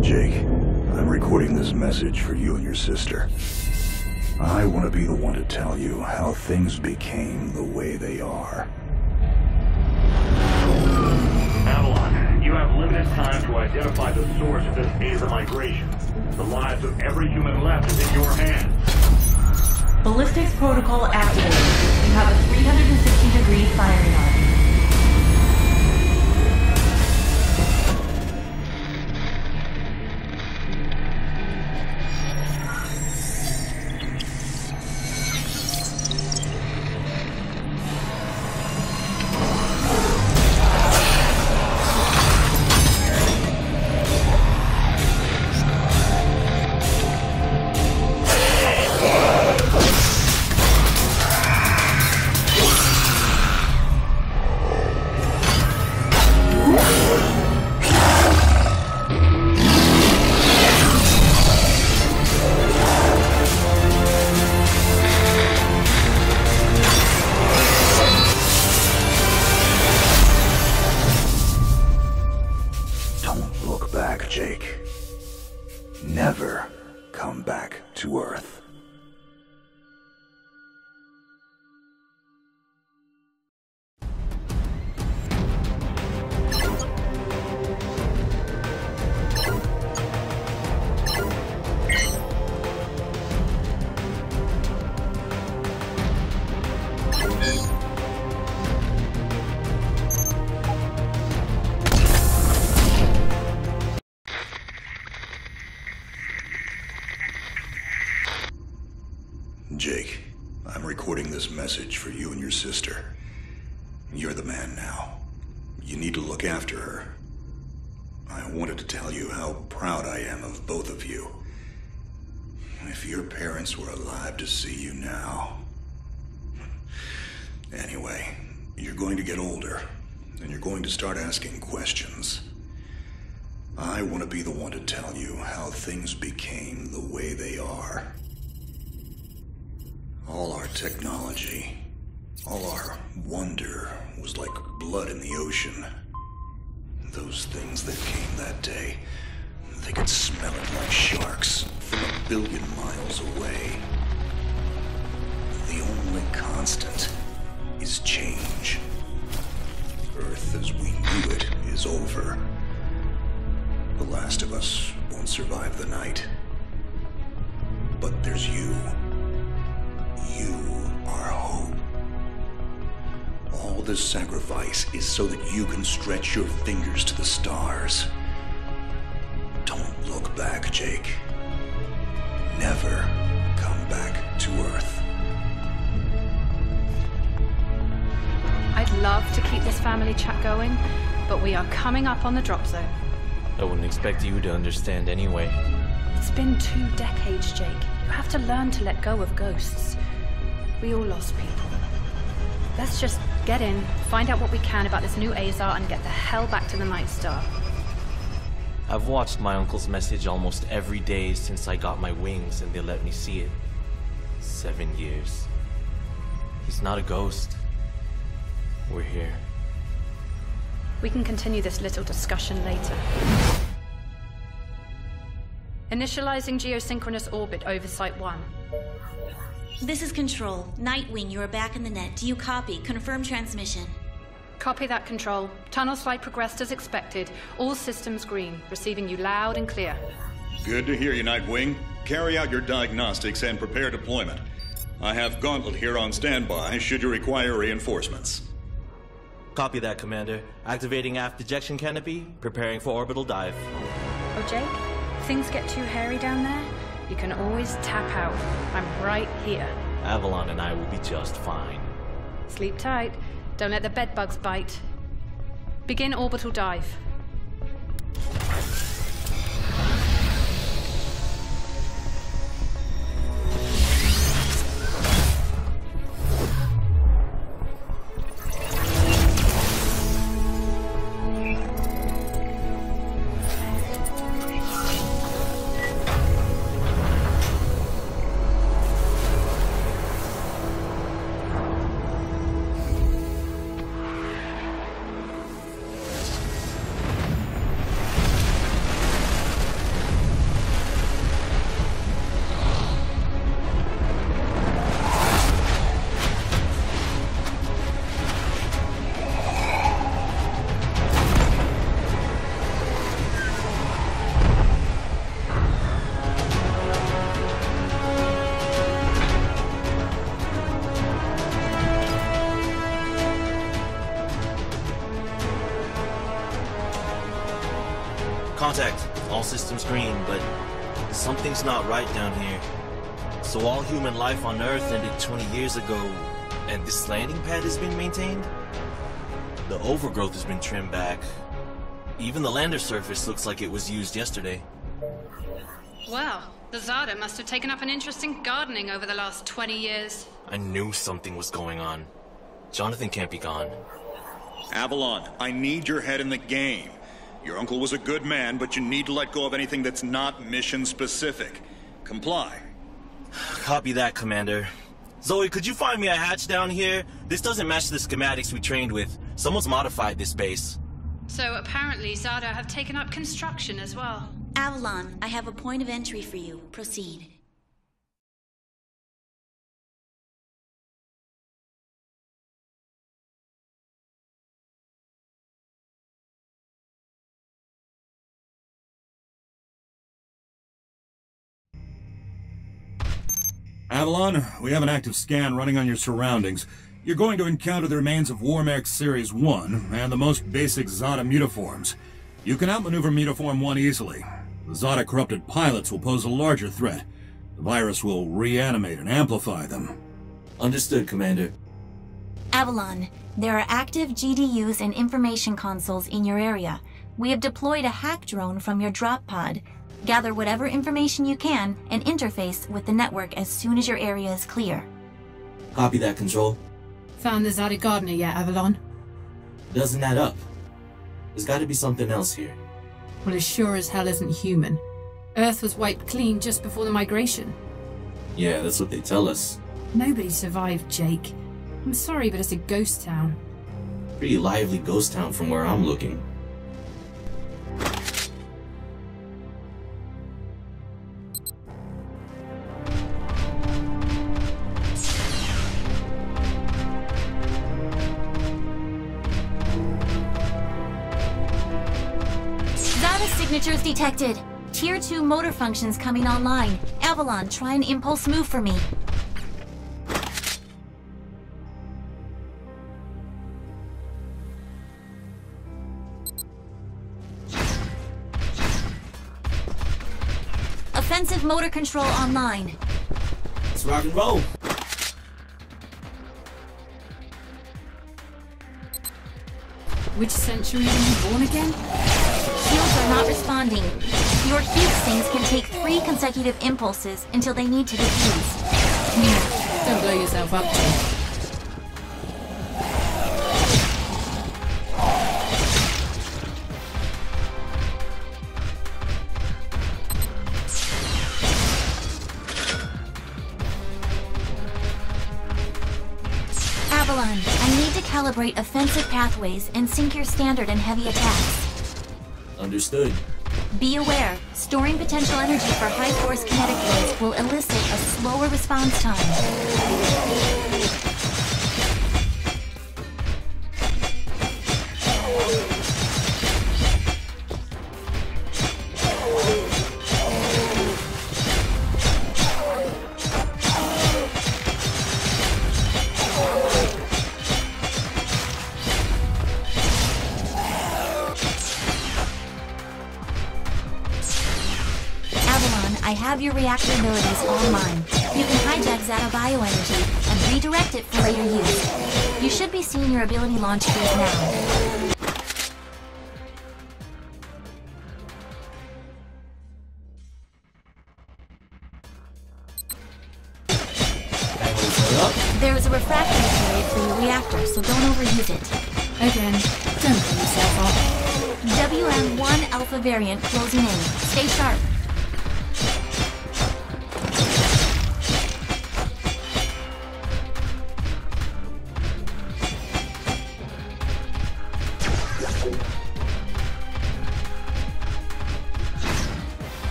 Jake, I'm recording this message for you and your sister. I want to be the one to tell you how things became the way they are. Avalon, you have limited time to identify the source of this Aether migration. The lives of every human left is in your hands. Ballistics protocol activated. You have a 360-degree firing arc. Jake. Never come back to Earth. Jake, I'm recording this message for you and your sister. You're the man now. You need to look after her. I wanted to tell you how proud I am of both of you. If your parents were alive to see you now. Anyway, you're going to get older, and you're going to start asking questions. I want to be the one to tell you how things became the way they are. All our technology, all our wonder was like blood in the ocean. Those things that came that day, they could smell it like sharks from 1 billion miles away. The only constant is change. Earth as we knew it is over. The last of us won't survive the night. But there's you. You are hope. All this sacrifice is so that you can stretch your fingers to the stars. Don't look back, Jake. Never come back to Earth. I'd love to keep this family chat going, but we are coming up on the drop zone. I wouldn't expect you to understand anyway. It's been 2 decades, Jake. You have to learn to let go of ghosts. We all lost people. Let's just get in, find out what we can about this new Azar, and get the hell back to the Night Star. I've watched my uncle's message almost every day since I got my wings and they let me see it. 7 years. He's not a ghost. We're here. We can continue this little discussion later. Initializing geosynchronous orbit over Site 1. This is Control. Nightwing, you are back in the net. Do you copy? Confirm transmission. Copy that, Control. Tunnel slide progressed as expected. All systems green. Receiving you loud and clear. Good to hear you, Nightwing. Carry out your diagnostics and prepare deployment. I have Gauntlet here on standby should you require reinforcements. Copy that, Commander. Activating aft ejection canopy, preparing for orbital dive. Oh, Jake? If things get too hairy down there, you can always tap out. I'm right here. Avalon and I will be just fine. Sleep tight. Don't let the bedbugs bite. Begin orbital dive. contact. All systems green, but something's not right down here. So all human life on Earth ended 20 years ago, and this landing pad has been maintained? The overgrowth has been trimmed back. Even the lander surface looks like it was used yesterday. Well, the Zada must have taken up an interest in gardening over the last 20 years. I knew something was going on. Jonathan can't be gone. Avalon, I need your head in the game. Your uncle was a good man, but you need to let go of anything that's not mission-specific. Comply. Copy that, Commander. Zoe, could you find me a hatch down here? This doesn't match the schematics we trained with. Someone's modified this base. So apparently Zada have taken up construction as well. Avalon, I have a point of entry for you. Proceed. Avalon, we have an active scan running on your surroundings. You're going to encounter the remains of Warmech Series 1 and the most basic Zada mutaforms. You can outmaneuver Mutaform 1 easily. The Zada corrupted pilots will pose a larger threat. The virus will reanimate and amplify them. Understood, Commander. Avalon, there are active GDUs and information consoles in your area. We have deployed a hack drone from your drop pod. Gather whatever information you can and interface with the network as soon as your area is clear. Copy that, Control. Found the Zada gardener yet, Avalon? Doesn't add up. There's got to be something else here. Well, it sure as hell isn't human. Earth was wiped clean just before the migration. Yeah, that's what they tell us. Nobody survived, Jake. I'm sorry, but it's a ghost town. Pretty lively ghost town from where I'm looking. Signatures detected. Tier 2 motor functions coming online. Avalon, try an impulse move for me. Offensive motor control online. Let's rock and roll. Which century were you born again? Shields are not responding. Your heat sinks can take 3 consecutive impulses until they need to defuse. Don't blow yourself up, Jake. Avalon, I need to calibrate offensive pathways and sync your standard and heavy attacks. Understood. Be aware, storing potential energy for high-force kinetic waves will elicit a slower response time. I have your reactor abilities all mine. You can hijack Zada bioenergy and redirect it for later use. You should be seeing your ability launch keys now. There's a refractory period for your reactor, so don't overuse it. Again, don't blow yourself up. WM1 Alpha variant closing in. Stay sharp.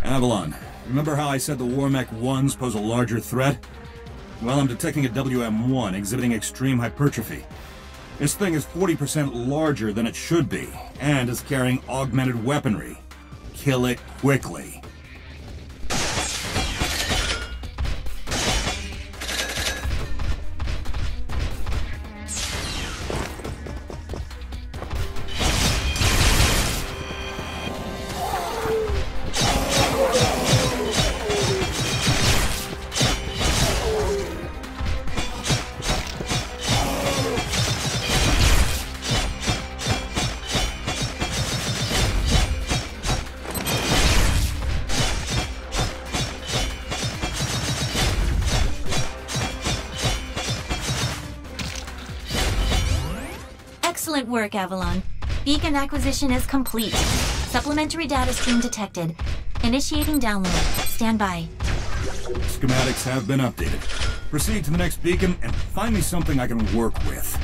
Avalon, remember how I said the Warmech 1s pose a larger threat? Well, I'm detecting a WM1 exhibiting extreme hypertrophy. This thing is 40% larger than it should be, and is carrying augmented weaponry. Kill it quickly. Excellent work, Avalon. Beacon acquisition is complete. Supplementary data stream detected. Initiating download. Stand by. Schematics have been updated. Proceed to the next beacon and find me something I can work with.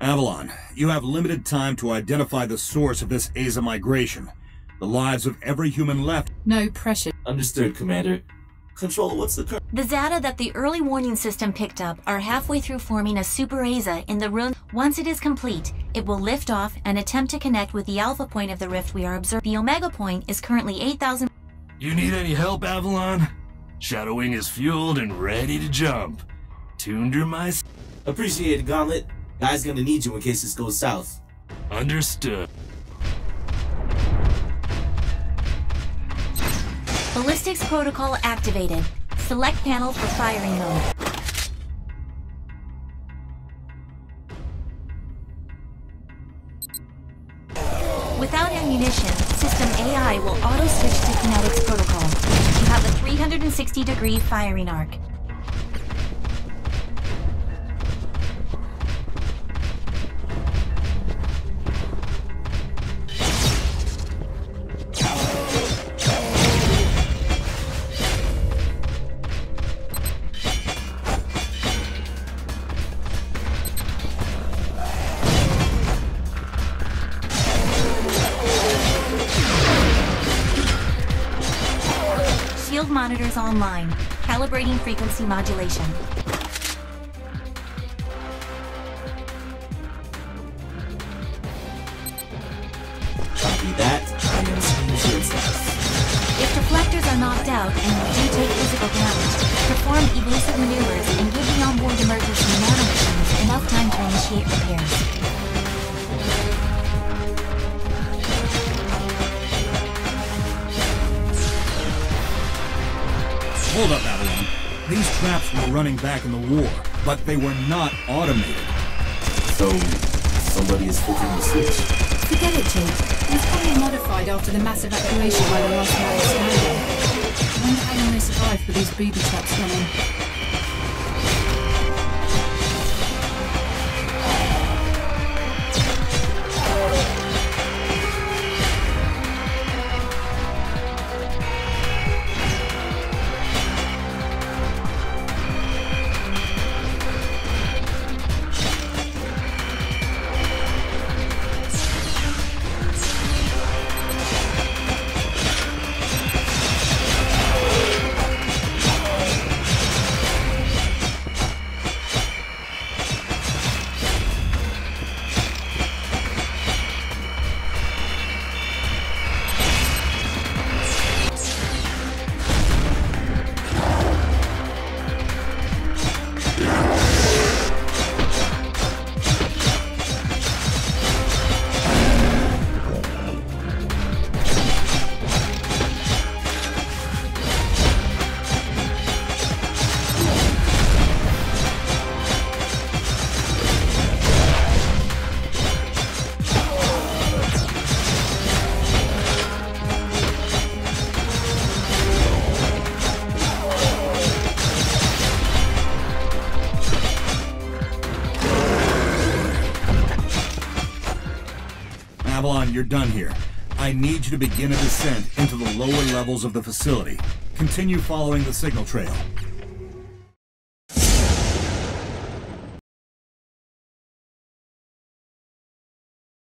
Avalon, you have limited time to identify the source of this Aza migration. The lives of every human left. No pressure. Understood, Commander. Control, what's the current? The Zata that the early warning system picked up are halfway through forming a Super Aza in the room. Once it is complete, it will lift off and attempt to connect with the alpha point of the rift we are observing. The Omega point is currently 8,000. You need any help, Avalon? Shadow Wing is fueled and ready to jump. Tuned her my... Appreciate it, Gauntlet. Guy's gonna need you in case this goes south. Understood. Ballistics protocol activated. Select panel for firing mode. Without ammunition, System AI will auto-switch to kinetics protocol. You have a 360-degree firing arc. Shield monitors online. Calibrating frequency modulation. Copy that. I am seeing shield status. If deflectors are knocked out and you do take physical damage, perform evasive maneuvers and give the onboard emergency nanomachines enough time to initiate repairs. Hold up, Avalon. These traps were running back in the war, but they were not automated. So, somebody is flipping the switch. Forget it, Jake. It was probably modified after the mass evacuation by the last man standing. I wonder how long they survived with these booby traps running. Avalon, you're done here. I need you to begin a descent into the lower levels of the facility. Continue following the signal trail.